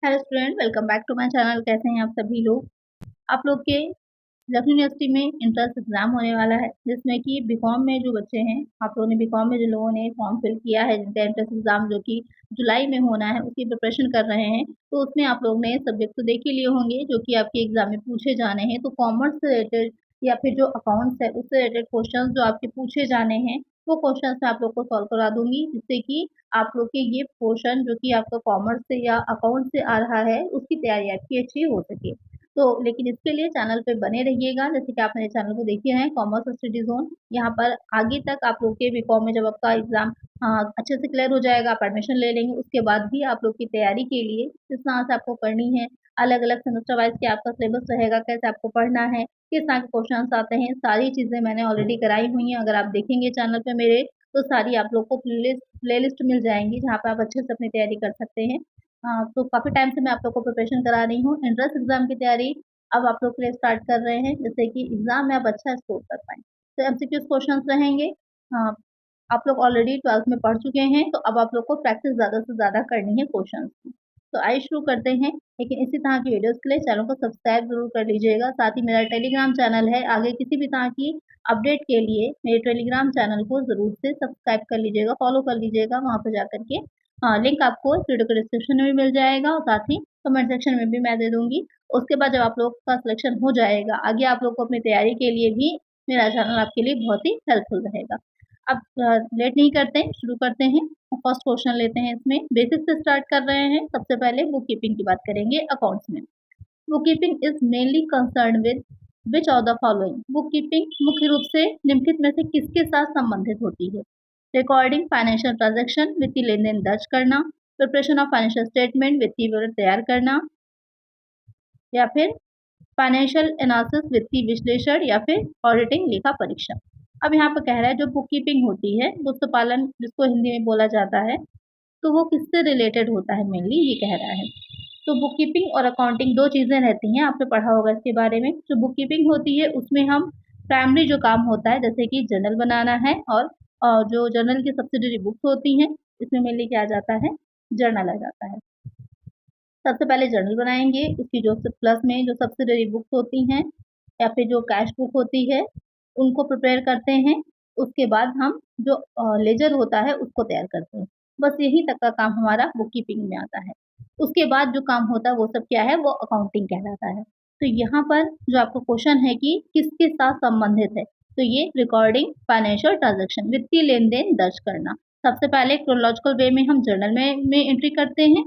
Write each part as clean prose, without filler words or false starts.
Hello student, welcome back to my channel. कैसे हैं आप सभी लोग। आप लोग के लखनऊ यूनिवर्सिटी में इंट्रेंस एग्जाम होने वाला है, जिसमें कि बीकॉम में जो बच्चे हैं, आप लोगों ने बीकॉम में जिन लोगों ने फॉर्म फिल किया है, जिनका एंट्रेंस एग्जाम जो कि जुलाई में होना है, उसकी प्रिपरेशन कर रहे हैं, तो उसमें आप लोग ने सब्जेक्ट तो देख ही लिए होंगे जो कि आपके एग्जाम में पूछे जाने हैं। तो कॉमर्स से रिलेटेड या फिर जो अकाउंट्स है उससे रिलेटेड क्वेश्चन जो आपके पूछे जाने हैं, वो क्वेश्चन मैं आप लोग को सॉल्व करा दूंगी, जिससे कि आप लोग के ये पोर्शन जो कि आपका कॉमर्स से या अकाउंट से आ रहा है, उसकी तैयारी आपकी अच्छी हो सके। तो लेकिन इसके लिए चैनल पे बने रहिएगा। जैसे कि आप मेरे चैनल को देखिए हैं, कॉमर्स स्टडी जोन। यहाँ पर आगे तक आप लोग के बीकॉम में जब आपका एग्जाम अच्छे से क्लियर हो जाएगा, आप एडमिशन ले लेंगे, उसके बाद भी आप लोग की तैयारी के लिए किस तरह से आपको करनी है, अलग अलग सेमेस्टर वाइज क्या आपका सिलेबस रहेगा, कैसे आपको पढ़ना है, किस तरह के क्वेश्चन आते हैं, सारी चीजें मैंने ऑलरेडी कराई हुई हैं। अगर आप देखेंगे चैनल पे मेरे, तो सारी आप लोग को प्लेलिस्ट मिल जाएंगी, जहाँ पे आप अच्छे से अपनी तैयारी कर सकते हैं। तो काफी टाइम से मैं आप लोग को प्रिपरेशन करा रही हूँ। एंट्रेंस एग्जाम की तैयारी अब आप लोग के लिए स्टार्ट कर रहे हैं, जिससे कि एग्जाम में आप अच्छा स्कोर कर पाए। तो एमसीक्यू क्वेश्चंस रहेंगे। अ, आप लोग ऑलरेडी 12th में पढ़ चुके हैं, तो अब आप लोग को प्रैक्टिस ज़्यादा से ज़्यादा करनी है क्वेश्चंस की। तो आइए शुरू करते हैं। लेकिन इसी तरह की वीडियोस के लिए चैनल को सब्सक्राइब जरूर कर लीजिएगा। साथ ही मेरा टेलीग्राम चैनल है, आगे किसी भी तरह की अपडेट के लिए मेरे टेलीग्राम चैनल को जरूर से सब्सक्राइब कर लीजिएगा, फॉलो कर लीजिएगा। वहाँ पर जाकर के लिंक आपको इस वीडियो के डिस्क्रिप्शन में भी मिल जाएगा, और साथ ही कमेंट सेक्शन में भी मैं दे दूंगी। उसके बाद जब आप लोग का सिलेक्शन हो जाएगा, आगे आप लोग को अपनी तैयारी के लिए भी मेरा चैनल आपके लिए बहुत ही हेल्पफुल रहेगा। अब लेट नहीं करते हैं, शुरू करते हैं। फर्स्ट क्वेश्चन लेते हैं। इसमें बेसिक से स्टार्ट कर रहे हैं। सबसे पहले बुक कीपिंग की बात करेंगे अकाउंट्स में। Book keeping is mainly concern with which of the following. Book keeping मुख्य रूप से निम्नलिखित में से किसके साथ संबंधित होती है? रिकॉर्डिंग फाइनेंशियल ट्रांजेक्शन, वित्तीय लेन देन दर्ज करना, प्रिपरेशन ऑफ फाइनेंशियल स्टेटमेंट, वित्तीय विवरण तैयार करना, या फिर फाइनेंशियल एनालिसिस वित्तीय विश्लेषण, या फिर ऑडिटिंग लेखा परीक्षा। अब यहाँ पर कह रहा है जो बुक कीपिंग होती है, पुस्तक पालन जिसको हिंदी में बोला जाता है, तो वो किससे रिलेटेड होता है, मेनली ये कह रहा है। तो बुक कीपिंग और अकाउंटिंग दो चीजें रहती हैं, आपने पढ़ा होगा इसके बारे में। जो बुक कीपिंग होती है उसमें हम प्राइमरी जो काम होता है, जैसे कि जर्नल बनाना है, और जो जर्नल की सब्सिडरी बुक्स होती हैं, इसमें मेनली क्या आ जाता है, जर्नल आ जाता है। सबसे पहले जर्नल बनाएंगे, उसकी जो प्लस में जो सब्सिडरी बुक्स होती हैं या फिर जो कैश बुक होती है, उनको प्रिपेयर करते हैं। उसके बाद हम जो लेजर होता है उसको तैयार करते हैं। बस यही तक का काम हमारा बुक कीपिंग में आता है। उसके बाद जो काम होता है वो सब क्या है, वो अकाउंटिंग कहलाता है। तो यहाँ पर जो आपका क्वेश्चन है कि किसके साथ संबंधित है, तो ये रिकॉर्डिंग फाइनेंशियल ट्रांजेक्शन, वित्तीय लेन देन दर्ज करना। सबसे पहले क्रोनोलॉजिकल वे में हम जर्नल में एंट्री करते हैं।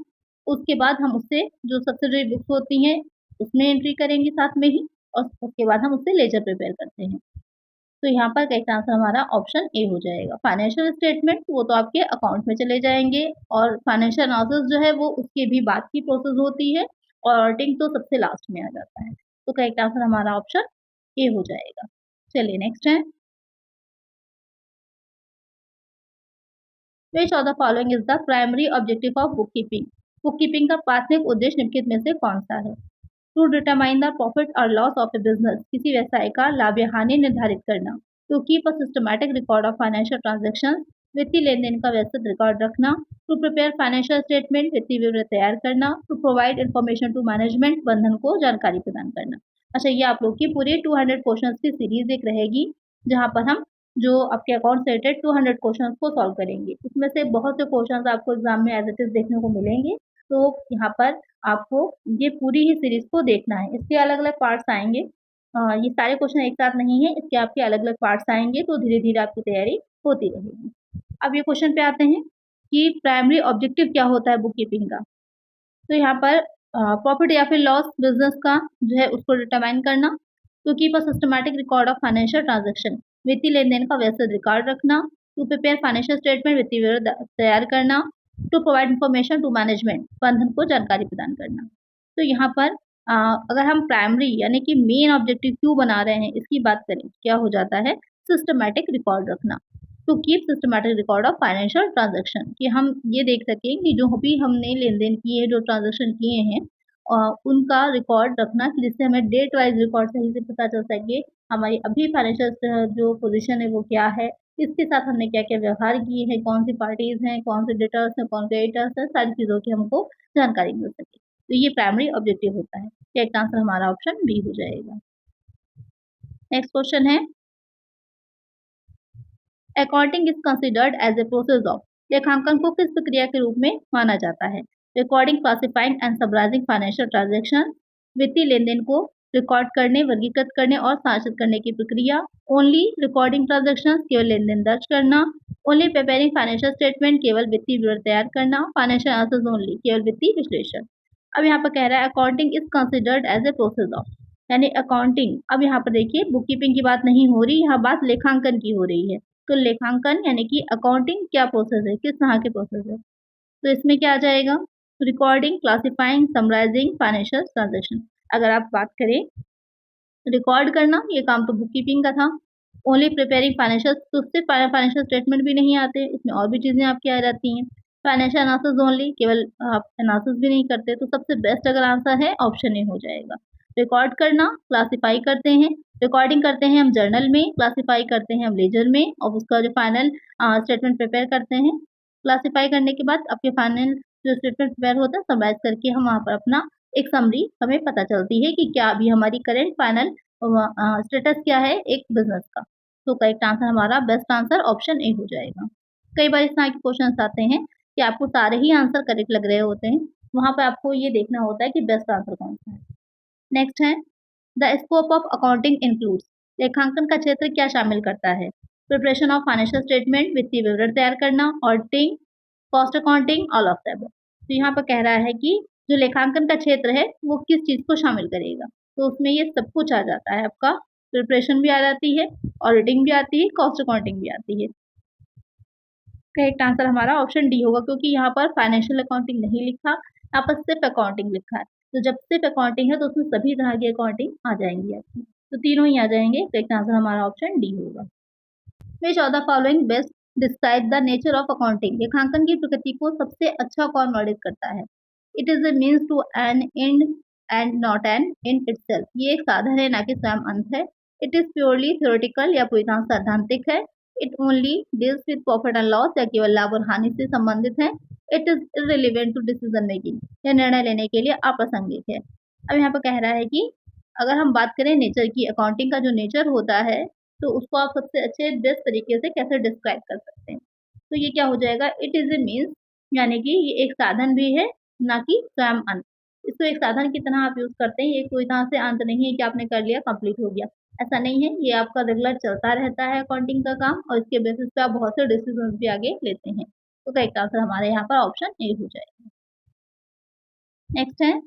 उसके बाद हम उससे जो सब्सिडरी बुक्स होती हैं उसमें एंट्री करेंगे साथ में ही, और उसके बाद हम उससे लेजर प्रिपेयर करते हैं। तो यहाँ पर करेक्ट आंसर हमारा ऑप्शन ए हो जाएगा। फाइनेंशियल स्टेटमेंट वो तो आपके अकाउंट में चले जाएंगे, और फाइनेंशियल एनालिसिस जो है वो उसके भी बाद की प्रोसेस होती है, और ऑडिटिंग तो सबसे लास्ट में आ जाता है। तो करेक्ट आंसर हमारा ऑप्शन ए हो जाएगा। चलिए नेक्स्ट है। Which of the following is the primary objective of book keeping. Book keeping का प्राथमिक उद्देश्य निम्नलिखित में से कौन सा है? टू डिटरमाइन द प्रॉफिट और लॉस ऑफ ए बिजनेस, किसी व्यवसाय का लाभ या हानि निर्धारित करना। To keep a systematic record of financial transaction, वित्तीय लेन देन का व्यवस्थित रिकॉर्ड रखना। टू प्रिपेयर फाइनेंशियल स्टेटमेंट, वित्तीय विवरण तैयार करना। To provide information to management, बंधन को जानकारी प्रदान करना। अच्छा, ये आप लोग की पूरी 200 क्वेश्चन की सीरीज एक रहेगी, जहाँ पर हम जो आपके अकाउंट से रिलेटेड 200 क्वेश्चंस को सॉल्व करेंगे। उसमें से बहुत से क्वेश्चंस आपको एग्जाम में एज इट इज देखने को मिलेंगे। तो यहाँ पर आपको ये पूरी ही सीरीज को देखना है। इसके अलग अलग पार्ट्स आएंगे। ये सारे क्वेश्चन एक साथ नहीं है, इसके आपके अलग अलग पार्ट्स आएंगे, तो धीरे धीरे आपकी तैयारी होती रहेगी। अब ये क्वेश्चन पे आते हैं कि प्राइमरी ऑब्जेक्टिव क्या होता है बुक कीपिंग का। तो यहाँ पर प्रॉफिट या फिर लॉस बिजनेस का जो है उसको डिटरमाइन करना। To keep a systematic record of financial transaction, वित्तीय लेन देन का व्यवस्थित रिकॉर्ड रखना। टू प्रिपेयर फाइनेंशियल स्टेटमेंट, वित्तीय विवरण तैयार करना। To provide information to management, प्रबंधन को जानकारी प्रदान करना। तो यहाँ पर अगर हम प्राइमरी यानी कि मेन ऑब्जेक्टिव क्यों बना रहे हैं इसकी बात करें, क्या हो जाता है, सिस्टमैटिक रिकॉर्ड रखना। To keep systematic record of financial transaction, कि हम ये देख सकें कि जो भी हमने लेन देन किए, जो ट्रांजेक्शन किए हैं, उनका रिकॉर्ड रखना, कि जिससे हमें डेट वाइज रिकॉर्ड सही से पता चल सके हमारी अभी फाइनेंशियल जो पोजीशन है वो क्या है, इसके साथ हमने क्या क्या व्यवहार किए हैं, कौन सी पार्टीज हैं, कौन से डेटर्स हैं, कौन क्रेडिटर्स हैं, सारी चीज़ों की हमको जानकारी मिल सके। तो ये प्राइमरी ऑब्जेक्टिव होता है। करेक्ट आंसर हमारा ऑप्शन बी हो जाएगा। नेक्स्ट क्वेश्चन है, accounting is considered as a process of, लेखांकन को किस प्रक्रिया के रूप में माना जाता है? Recording, classifying and summarising financial transaction, वित्तीय लेन देन को रिकॉर्ड करने, वर्गीकृत करने और सारांशित करने की प्रक्रिया, ओनली रिकॉर्डिंग ट्रांजैक्शन, केवल लेन देन दर्ज करना, ओनली प्रिपेयरिंग फाइनेंशियल स्टेटमेंट, केवल वित्तीय विवरण तैयार करना, फाइनेंशियल एनालिसिस ओनली, केवल वित्तीय विश्लेषण। अब यहाँ पर कह रहा है accounting is considered as a process of, यानी अकाउंटिंग, अब यहाँ पर देखिए बुक कीपिंग की बात नहीं हो रही, यहाँ बात लेखांकन की हो रही है। तो लेखांकन यानी कि अकाउंटिंग क्या प्रोसेस है, किस तरह के प्रोसेस है? तो इसमें क्या आ जाएगा? Recording, classifying, summarising financial transaction. अगर आप बात करें रिकॉर्ड करना, ये काम तो बुक कीपिंग का था। ओनली प्रिपेयरिंग फाइनेंशियल, तो उससे फाइनेंशियल स्टेटमेंट भी नहीं आते, इसमें और भी चीज़ें आपकी आ जाती हैं। फाइनेंशियल एनालिसिस ओनली, केवल आप एनालिसिस भी नहीं करते, तो सबसे बेस्ट अगर आंसर है ऑप्शन ए हो जाएगा। रिकॉर्ड करना, क्लासिफाई करते हैं, रिकॉर्डिंग करते हैं हम जर्नल में, क्लासिफाई करते हैं हम लेजर में, और उसका जो फाइनल स्टेटमेंट प्रिपेयर करते हैं। क्लासिफाई करने के बाद आपके फाइनल जो स्टेटमेंट प्रिपेयर होता है समराइज करके हम वहाँ पर अपना एक समरी हमें पता चलती है कि क्या अभी हमारी करेंट फाइनल स्टेटस क्या है एक बिजनेस का। तो करेक्ट आंसर हमारा बेस्ट आंसर ऑप्शन ए हो जाएगा। कई बार इस तरह के क्वेश्चन आते हैं कि आपको सारे ही आंसर करेक्ट लग रहे होते हैं, वहाँ पर आपको ये देखना होता है कि बेस्ट आंसर कौन सा है। नेक्स्ट है, the scope of accounting includes, लेखांकन का क्षेत्र क्या शामिल करता है? प्रिपरेशन ऑफ फाइनेंशियल स्टेटमेंट, वित्तीय विवरण तैयार करना, auditing, cost accounting, all of the above. तो यहाँ पर कह रहा है कि जो लेखांकन का क्षेत्र है वो किस चीज़ को शामिल करेगा, तो उसमें ये सब कुछ आ जाता है, आपका प्रिपरेशन भी आ जाती है, ऑडिटिंग भी आती है, कॉस्ट अकाउंटिंग भी आती है। करेक्ट आंसर हमारा ऑप्शन डी होगा, क्योंकि यहाँ पर फाइनेंशियल अकाउंटिंग नहीं लिखा, यहाँ पर सिर्फ अकाउंटिंग लिखा है। तो जब सिर्फ अकाउंटिंग है तो उसमें सभी तरह की अकाउंटिंग आ जाएंगी आपकी, तो तीनों ही आ जाएंगे। करेक्ट आंसर हमारा ऑप्शन डी होगा। विच of the following best describe the nature of accounting, लेखांकन की प्रकृति को सबसे अच्छा कौन वर्णित करता है? It is a means to an end and not an in itself, ये एक साधन है ना कि स्वयं अंत है। इट इज प्योरली थ्योरेटिकल या पूरी तरह सैद्धांतिक है। It only deals with profit and loss, या केवल लाभ और हानि से संबंधित है। It is irrelevant to decision making, यह निर्णय लेने के लिए अप्रासंगिक है। अब यहाँ पर कह रहा है कि अगर हम बात करें नेचर की, अकाउंटिंग का जो नेचर होता है तो उसको आप सबसे अच्छे बेस्ट तरीके से कैसे डिस्क्राइब कर सकते हैं? तो ये क्या हो जाएगा? इट इज ए मीन्स, यानी कि ये एक साधन भी है ना कि स्वयं अंत। इसको एक साधन की तरह आप यूज करते हैं, ये कोई तरह से अंत नहीं है कि आपने कर लिया कंप्लीट हो गया, ऐसा नहीं है। ये आपका रेगुलर चलता रहता है अकाउंटिंग का काम, और इसके बेसिस पे आप बहुत से डिसीजन भी आगे लेते हैं। तो करेक्ट आंसर हमारे यहाँ पर ऑप्शन ए हो जाएगा। नेक्स्ट है,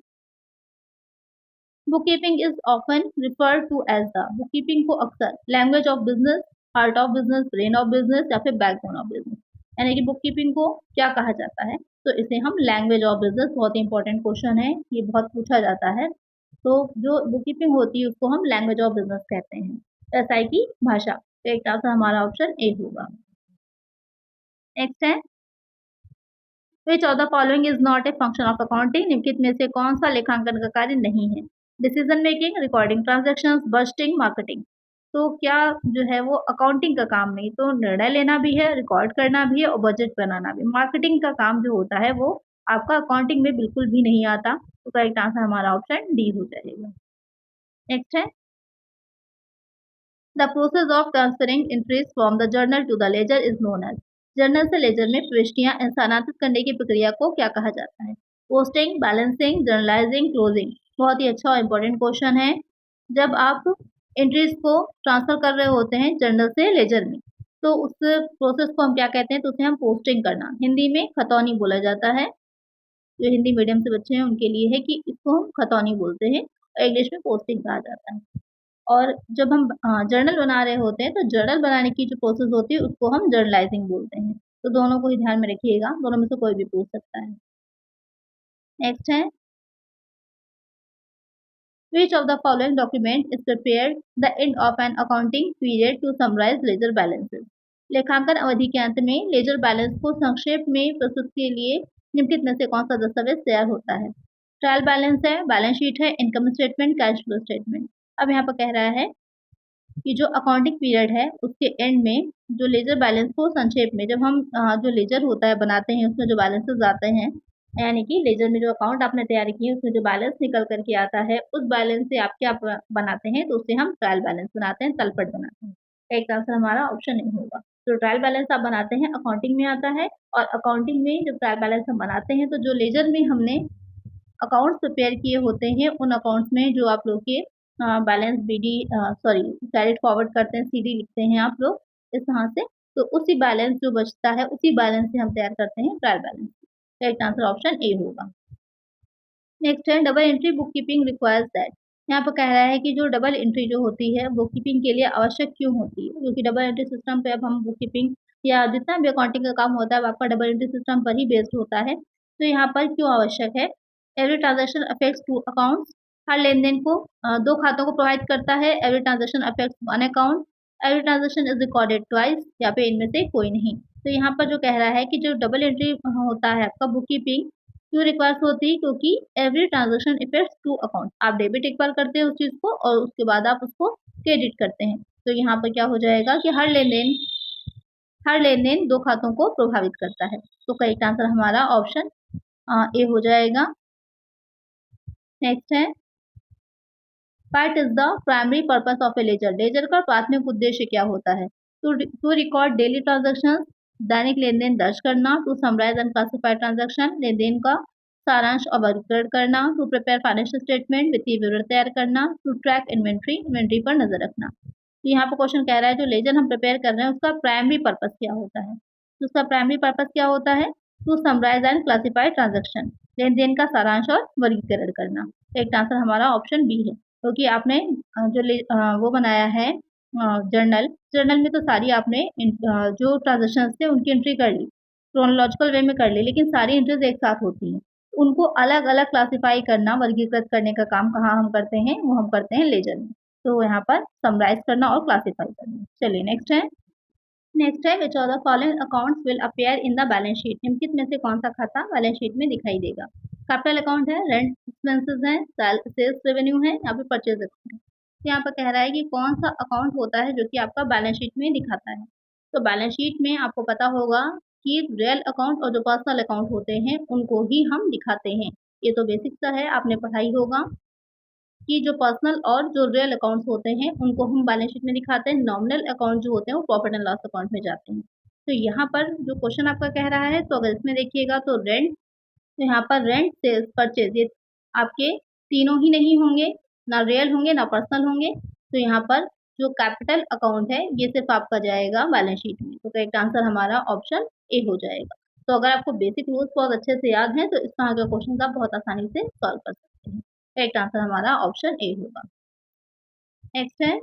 bookkeeping is often referred to as the, bookkeeping को अक्सर language of business, heart of business, brain of business, या फिर बैकबोन ऑफ बिजनेस, यानी कि बुककीपिंग को क्या कहा जाता है? तो इसे हम लैंग्वेज ऑफ बिजनेस, बहुत ही इंपॉर्टेंट क्वेश्चन है, ये बहुत पूछा जाता है। तो जो बुककीपिंग होती है उसको हम लैंग्वेज ऑफ बिजनेस कहते हैं, व्यवसाय की भाषा। तो एक आंसर हमारा ऑप्शन ए होगा। नेक्स्ट है, which of the following is not a function of accounting, निम्नलिखित में से कौन सा लेखांकन का कार्य नहीं है? Decision making, recording transactions, budgeting, marketing. तो क्या जो है वो अकाउंटिंग का काम नहीं, तो निर्णय लेना भी है, रिकॉर्ड करना भी है और बजट बनाना भी। मार्केटिंग का काम जो होता है वो आपका अकाउंटिंग में बिल्कुल भी नहीं आता। तो करेक्ट आंसर हमारा ऑप्शन डी हो जाएगा। नेक्स्ट है, the process of transferring entries from the journal to the ledger is known as, journal से लेजर में प्रविष्टियां स्थानांतरित करने की प्रक्रिया को क्या कहा जाता है? Posting, balancing, journalising, closing. बहुत ही अच्छा और इम्पोर्टेंट क्वेश्चन है। जब आप एंट्रीज को ट्रांसफर कर रहे होते हैं जर्नल से लेजर में, तो उस प्रोसेस को हम क्या कहते हैं? तो उसे हम पोस्टिंग करना, हिंदी में खतौनी बोला जाता है। जो हिंदी मीडियम से बच्चे हैं उनके लिए है कि इसको हम खतौनी बोलते हैं, और इंग्लिश में पोस्टिंग कहा जाता है। और जब हम जर्नल बना रहे होते हैं तो जर्नल बनाने की जो प्रोसेस होती है उसको हम जर्नलाइजिंग बोलते हैं। तो दोनों को ही ध्यान में रखिएगा, दोनों में से कोई भी पूछ सकता है। नेक्स्ट है, which of the following document is prepared the end of an accounting period to summarize ledger balances, लेखांकन अवधि के अंत में लेजर बैलेंस को संक्षेप में प्रस्तुत के लिए निम्नलिखित में से कौन सा दस्तावेज तैयार होता है? ट्रायल बैलेंस है, बैलेंस शीट है, income statement, cash flow statement. अब यहाँ पर कह रहा है कि जो अकाउंटिंग पीरियड है उसके एंड में जो लेजर बैलेंस को संक्षेप में, जब हम जो लेजर होता है बनाते हैं उसमें जो बैलेंसेस आते हैं यानी कि लेजर में जो अकाउंट आपने तैयार किए उसमें जो बैलेंस निकल करके आता है उस बैलेंस से आप क्या बनाते हैं, तो उससे हम ट्रायल बैलेंस बनाते हैं, तलपट बनाते हैं। एक आंसर हमारा ऑप्शन नहीं होगा। जो ट्रायल बैलेंस आप बनाते हैं अकाउंटिंग में आता है, और अकाउंटिंग में जब ट्रायल बैलेंस हम बनाते हैं तो जो लेजर में हमने अकाउंट्स प्रिपेयर किए होते हैं उन अकाउंट्स में जो आप लोग के balance BD sorry carried forward करते हैं, सीडी लिखते हैं आप लोग इस तरह से, तो उसी बैलेंस जो बचता है उसी बैलेंस से हम तैयार करते हैं trial balance. Correct answer option A होगा। नेक्स्ट है double entry book keeping requires that. यहाँ पर कह रहा है कि जो डबल एंट्री जो होती है बुक कीपिंग के लिए आवश्यक क्यों होती है, क्योंकि डबल एंट्री सिस्टम पे अब हम बुक कीपिंग या जितना भी अकाउंटिंग का काम होता है वो आपका डबल एंट्री सिस्टम पर ही बेस्ड होता है। तो यहाँ पर क्यों आवश्यक है? Every transaction affects two accounts. हर लेन देन को दो खातों को प्रोवाइड करता है। Every transaction affects one account. Every transaction is recorded twice, या पे इनमें से कोई नहीं। तो यहाँ पर जो कह रहा है कि जो डबल एंट्री होता है आपका बुक कीपिंग क्यों रिक्वायर्स होती है, क्योंकि every transaction effects two account. आप डेबिट एक बार करते हैं उस चीज को और उसके बाद आप उसको क्रेडिट करते हैं। तो यहाँ पर क्या हो जाएगा कि हर लेन देन दो खातों को प्रभावित करता है। तो करेक्ट आंसर हमारा ऑप्शन ए हो जाएगा। नेक्स्ट है what is the primary purpose of a ledger. Ledger का प्राथमिक उद्देश्य क्या होता है? टू रिकॉर्ड डेली ट्रांजेक्शन, दैनिक लेन देन दर्ज करना। To summarise and classify transaction, लेन देन का सारांश और वर्गीकरण करना। टू प्रिपेयर फाइनेंशियल स्टेटमेंट, वित्तीय विवरण तैयार करना। टू ट्रैक इन्वेंट्री, इन्वेंट्री पर नजर रखना। तो यहाँ पर क्वेश्चन कह रहा है जो लेजर हम प्रिपेयर कर रहे हैं उसका प्राइमरी पर्पस क्या होता है। तो उसका प्राइमरी पर्पस क्या होता है? To summarise and classify transaction, लेन देन का सारांश और वर्गीकरण करना। एक आंसर हमारा ऑप्शन बी है, क्योंकि आपने वो बनाया है जर्नल। जर्नल में तो सारी आपने जो ट्रांजेक्शन थे उनकी एंट्री कर ली, क्रोनोलॉजिकल वे में कर ली, लेकिन सारी एंट्रीज एक साथ होती हैं। उनको अलग अलग क्लासिफाई करना, वर्गीकृत करने का काम कहाँ हम करते हैं, वो हम करते हैं लेजर में। तो यहाँ पर समराइज करना और क्लासिफाई करना। चलिए नेक्स्ट है। नेक्स्ट है which of the following accounts will appear in the balance sheet. निम्नलिखित में से कौन सा खाता बैलेंस शीट में दिखाई देगा? कैपिटल अकाउंट है, रेंट एक्सपेंसेस है, सेल्स रेवेन्यू है, या फिर परचेज अकाउंट है। तो यहाँ पर कह रहा है कि कौन सा अकाउंट होता है जो कि आपका बैलेंस शीट में दिखाता है। तो बैलेंस शीट में आपको पता होगा कि रियल अकाउंट और जो पर्सनल अकाउंट होते हैं उनको ही हम दिखाते हैं। ये तो बेसिक सा है, आपने पढ़ाई होगा कि जो पर्सनल और जो रियल अकाउंट्स होते हैं उनको हम बैलेंस शीट में दिखाते हैं। नॉमिनल अकाउंट जो होते हैं वो प्रॉफिट एंड लॉस अकाउंट में जाते हैं। तो यहाँ पर जो क्वेश्चन आपका कह रहा है, तो अगर इसमें देखिएगा तो रेंट, तो यहाँ पर रेंट, सेल्स, परचेज, ये आपके तीनों ही नहीं होंगे, ना रियल होंगे ना पर्सनल होंगे। तो यहाँ पर जो कैपिटल अकाउंट है ये सिर्फ आपका जाएगा बैलेंस शीट में। तो करेक्ट आंसर हमारा ऑप्शन ए हो जाएगा। तो अगर आपको बेसिक रूल्स बहुत अच्छे से याद हैं तो इस तरह के क्वेश्चन आप बहुत आसानी से सॉल्व कर सकते हैं। करेक्ट आंसर हमारा ऑप्शन ए होगा। नेक्स्ट है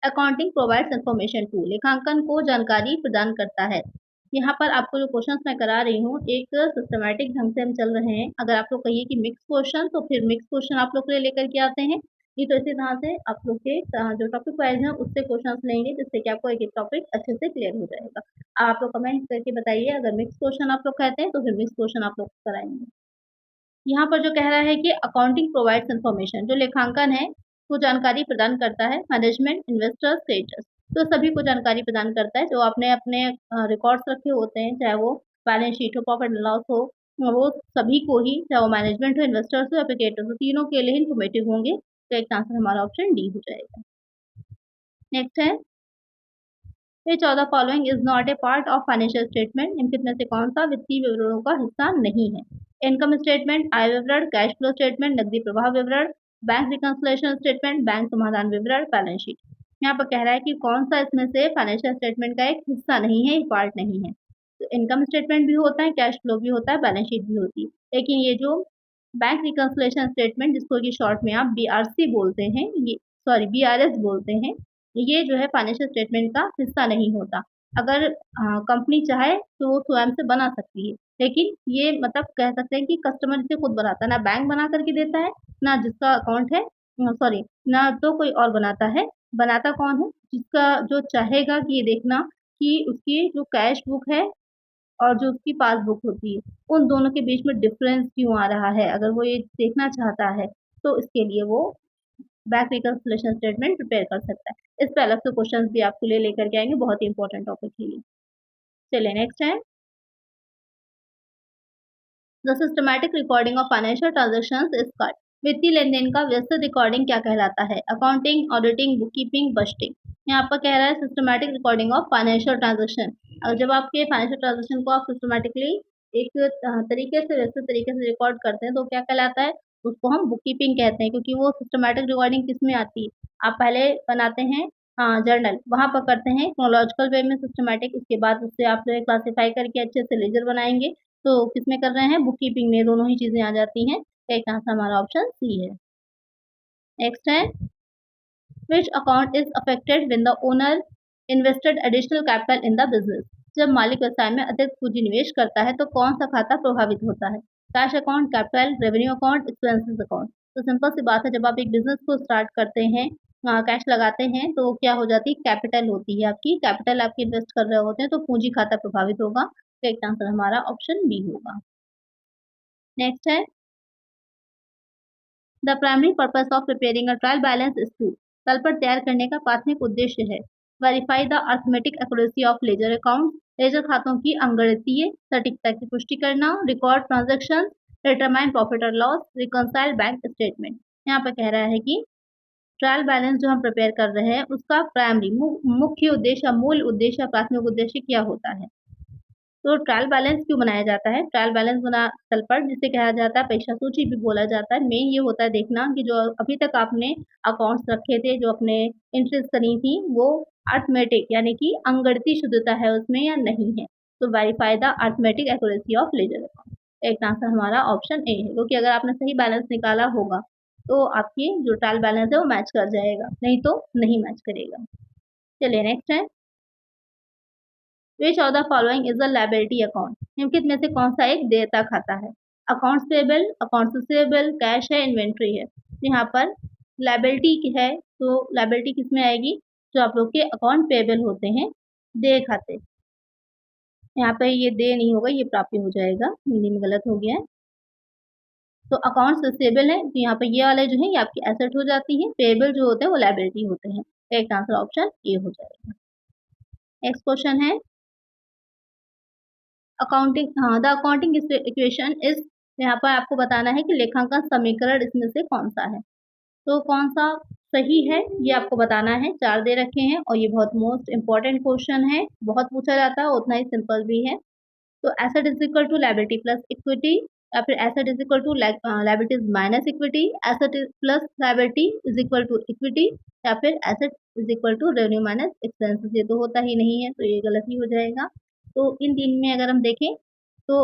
अकाउंटिंग प्रोवाइड्स इंफॉर्मेशन टू। लेखांकन को जानकारी प्रदान करता है। यहाँ पर आपको जो क्वेश्चन मैं करा रही हूँ एक सिस्टमैटिक ढंग से हम चल रहे हैं। अगर आप लोग कहिए कि मिक्स क्वेश्चन तो फिर मिक्स क्वेश्चन आप लोग के लिए लेकर के आते हैं। ये तो इसी तरह से आप लोग के जो टॉपिक वाइज है उससे क्वेश्चन लेंगे जिससे कि आपको एक एक टॉपिक अच्छे से क्लियर हो जाएगा। आप लोग कमेंट करके बताइए अगर मिक्स क्वेश्चन आप लोग कहते हैं तो फिर मिक्स क्वेश्चन आप लोग कराएंगे। यहाँ पर जो कह रहा है कि अकाउंटिंग प्रोवाइड्स इंफॉर्मेशन, जो लेखांकन है वो जानकारी प्रदान करता है। मैनेजमेंट, इन्वेस्टर्स, क्रेडिटर्स, तो सभी को जानकारी प्रदान करता है। जो आपने अपने रिकॉर्ड्स रखे होते हैं, चाहे वो बैलेंस शीट हो, प्रॉफिट एंड लॉस हो, वो सभी को ही, चाहे वो मैनेजमेंट हो, इन्वेस्टर्स हो या फिर क्रेडिटर्स हो, तीनों के लिए इन्फॉर्मेटिव होंगे। तो एक आंसर हमारा ऑप्शन डी हो जाएगा। नेक्स्ट है which of the following is not a part of financial statement. इनमें से कौन सा वित्तीय विवरणों का हिस्सा नहीं है? इनकम स्टेटमेंट, आय विवरण, कैश फ्लो स्टेटमेंट, नकदी प्रवाह विवरण, बैंक रिकंसलेशन स्टेटमेंट, बैंक समाधान विवरण, बैलेंस शीट। यहाँ पर कह रहा है कि कौन सा इसमें से फाइनेंशियल स्टेटमेंट का एक हिस्सा नहीं है, एक पार्ट नहीं है। तो इनकम स्टेटमेंट भी होता है, कैश फ्लो भी होता है, बैलेंस शीट भी होती है, लेकिन ये जो बैंक रिकंसलेशन स्टेटमेंट जिसको कि शॉर्ट में आप बीआरसी बोलते हैं, ये सॉरी बीआरएस बोलते हैं, ये जो है फाइनेंशियल स्टेटमेंट का हिस्सा नहीं होता। अगर कंपनी चाहे तो वो स्वयं से बना सकती है, लेकिन ये मतलब कह सकते हैं कि कस्टमर इसे खुद बनाता है, ना बैंक बना करके देता है, ना जिसका अकाउंट है सॉरी ना तो कोई और बनाता है। बनाता कौन है? जिसका जो चाहेगा कि ये देखना कि उसकी जो कैश बुक है और जो उसकी पासबुक होती है उन दोनों के बीच में डिफरेंस क्यों आ रहा है, अगर वो ये देखना चाहता है तो इसके लिए वो बैंक रिकंसिलिएशन स्टेटमेंट प्रिपेयर कर सकता है। इस पे अलग से क्वेश्चंस भी आपके लिए लेकर के आएंगे, बहुत ही इंपॉर्टेंट टॉपिक है ये। चलिए नेक्स्ट है the systematic recording of financial transactions is called. वित्तीय लेन-देन का व्यवस्थित रिकॉर्डिंग क्या कहलाता है? Accounting, auditing, bookkeeping, budgeting. यहाँ पर कह रहा है systematic recording of financial transaction. और जब आपके फाइनेंशियल ट्रांजेक्शन को आप सिस्टमैटिकली एक तरीके से व्यवस्थित तरीके से रिकॉर्ड करते हैं तो क्या कहलाता है? उसको हम बुककीपिंग कहते हैं, क्योंकि वो सिस्टमैटिक रिकॉर्डिंग किस में आती है? आप पहले बनाते हैं जर्नल, वहाँ पर करते हैं क्रोनोलॉजिकल वे में सिस्टमैटिक, उसके बाद उससे आप जो है क्लासिफाई करके अच्छे से लेजर बनाएंगे, तो किसमें कर रहे हैं? बुककीपिंग में। दोनों ही चीज़ें आ जाती हैं। एक आंसर हमारा ऑप्शन सी है। नेक्स्ट है, which account is affected when the owner invested additional capital in the business? जब मालिक व्यवसाय में अतिरिक्त पूंजी निवेश करता है तो कौन सा खाता प्रभावित होता है? Cash account, capital, revenue account, expenses account. तो सिंपल सी बात है, जब आप एक बिजनेस को स्टार्ट करते हैं, कैश लगाते हैं, तो क्या हो जाती है? कैपिटल होती है आपकी, कैपिटल आपकी इन्वेस्ट कर रहे होते हैं तो पूंजी खाता प्रभावित होगा। तो एक आंसर हमारा ऑप्शन बी होगा। नेक्स्ट है, the primary purpose of preparing a trial balance is to. तलपट तैयार करने का प्राथमिक उद्देश्य है verify the arithmetic accuracy of ledger account. Ledger खातों की अंगणितीय सटीकता की पुष्टि करना, रिकॉर्ड ट्रांजेक्शन, डिटरमाइन प्रॉफिट और लॉस, रिकंसाइल बैंक स्टेटमेंट। यहाँ पर कह रहा है कि ट्रायल बैलेंस जो हम प्रिपेयर कर रहे हैं उसका प्राइमरी मुख्य उद्देश्य, मूल उद्देश्य, प्राथमिक उद्देश्य क्या होता है? तो ट्रायल बैलेंस क्यों बनाया जाता है? ट्रायल बैलेंस बना तलपट जिसे कहा जाता है, परीक्षा सूची भी बोला जाता है। मेन ये होता है देखना कि जो अभी तक आपने अकाउंट्स रखे थे, जो अपने एंट्रीज करी थी, वो अर्थमेटिक यानी कि अंगणितीय शुद्धता है उसमें या नहीं है। तो verify the arithmetic accuracy of ledger account. एक आंसर हमारा ऑप्शन ए है, क्योंकि अगर आपने सही बैलेंस निकाला होगा तो आपकी जो ट्रायल बैलेंस है वो मैच कर जाएगा, नहीं तो नहीं मैच करेगा। चलिए नेक्स्ट है, which of the following is the liability account? निम्नलिखित में से कौन सा एक देयता खाता है? Accounts payable, accounts receivable, cash है, इन्वेंट्री है। यहाँ पर लायबिलिटी है, तो लायबिलिटी किस में आएगी? जो आप लोग के अकाउंट पेबल होते हैं, देय खाते। यहाँ पे ये देय नहीं होगा, ये प्राप्य हो जाएगा, हिंदी में गलत हो गया है। तो अकाउंट्स रिसीवेबल है, तो यहाँ पे ये वाले जो है ये आपकी एसेट हो जाती है, पेबल जो होते हैं वो लायबिलिटी होते हैं। एक आंसर ऑप्शन ए हो जाएगा। नेक्स्ट क्वेश्चन है, accounting, the accounting equation is, यहाँ पर आपको बताना है कि लेखांकन समीकरण इसमें से कौन सा है। तो कौन सा सही है ये आपको बताना है। 4 दे रखे हैं और ये बहुत मोस्ट इंपॉर्टेंट क्वेश्चन है, बहुत पूछा जाता है, उतना ही सिंपल भी है। तो asset is equal to liability plus equity, या फिर asset is equal to liabilities minus equity, asset plus liability is equal to equity, या फिर asset is equal to revenue minus expenses. ये तो होता ही नहीं है, तो ये गलत ही हो जाएगा। तो इन तीन में अगर हम देखें तो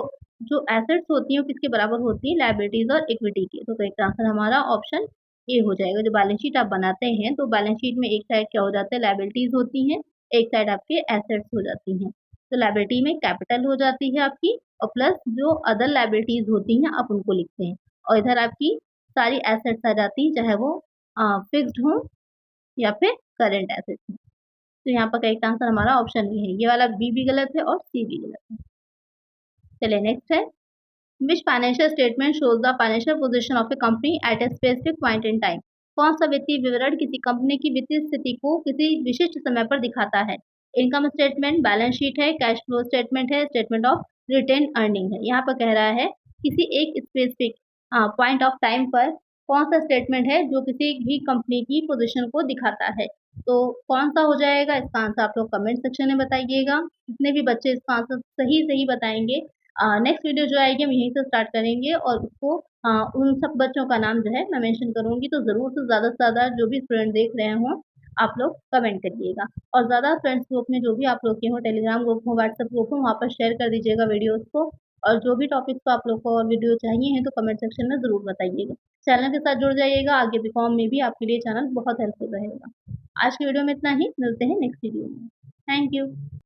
जो एसेट्स होती हैं वो किसके बराबर होती है? लायबिलिटीज और इक्विटी के। तो करेक्ट आंसर हमारा ऑप्शन ए हो जाएगा। जो बैलेंस शीट आप बनाते हैं तो बैलेंस शीट में एक साइड क्या हो जाता है? लायबिलिटीज होती हैं, एक साइड आपके एसेट्स हो जाती हैं। तो लायबिलिटी में कैपिटल हो जाती है आपकी, और प्लस जो अदर लायबिलिटीज होती हैं आप उनको लिखते हैं, और इधर आपकी सारी एसेट्स आ जाती हैं, चाहे वो फिक्स्ड हो या फिर करेंट एसेट्स हो। तो यहाँ पर करेक्ट आंसर हमारा ऑप्शन बी है। ये वाला बी भी गलत है और सी भी गलत है। चलिए नेक्स्ट है, which financial statement shows the financial position of A company at a specific point in time? कौन सा वित्तीय विवरण किसी कंपनी की वित्तीय स्थिति को किसी विशिष्ट समय पर दिखाता है? इनकम स्टेटमेंट, बैलेंस शीट है, कैश फ्लो स्टेटमेंट है, स्टेटमेंट ऑफ रिटेन अर्निंग है। यहाँ पर कह रहा है किसी एक स्पेसिफिक पॉइंट ऑफ टाइम पर कौन सा स्टेटमेंट है जो किसी भी कंपनी की पोजीशन को दिखाता है। तो कौन सा हो जाएगा? इसका आंसर आप लोग कमेंट सेक्शन में बताइएगा। जितने भी बच्चे इसका आंसर सही सही बताएंगे, नेक्स्ट वीडियो जो आएगी हम यहीं से स्टार्ट करेंगे, और उसको उन सब बच्चों का नाम जो है मैं मेंशन करूंगी। तो ज़रूर से ज़्यादा जो भी स्टूडेंट देख रहे हों आप लोग कमेंट करिएगा, और ज़्यादा फ्रेंड्स ग्रुप में जो भी आप लोग के हों, टेलीग्राम ग्रुप हो, व्हाट्सएप ग्रुप हो, वहाँ पर शेयर कर दीजिएगा वीडियोज़ को। और जो भी टॉपिक्स को आप लोग को और वीडियो चाहिए हैं तो कमेंट सेक्शन में ज़रूर बताइएगा। चैनल के साथ जुड़ जाइएगा, आगे बीकॉम में भी आपके लिए चैनल बहुत हेल्पफुल रहेगा। आज की वीडियो में इतना ही, मिलते हैं नेक्स्ट वीडियो में। Thank you.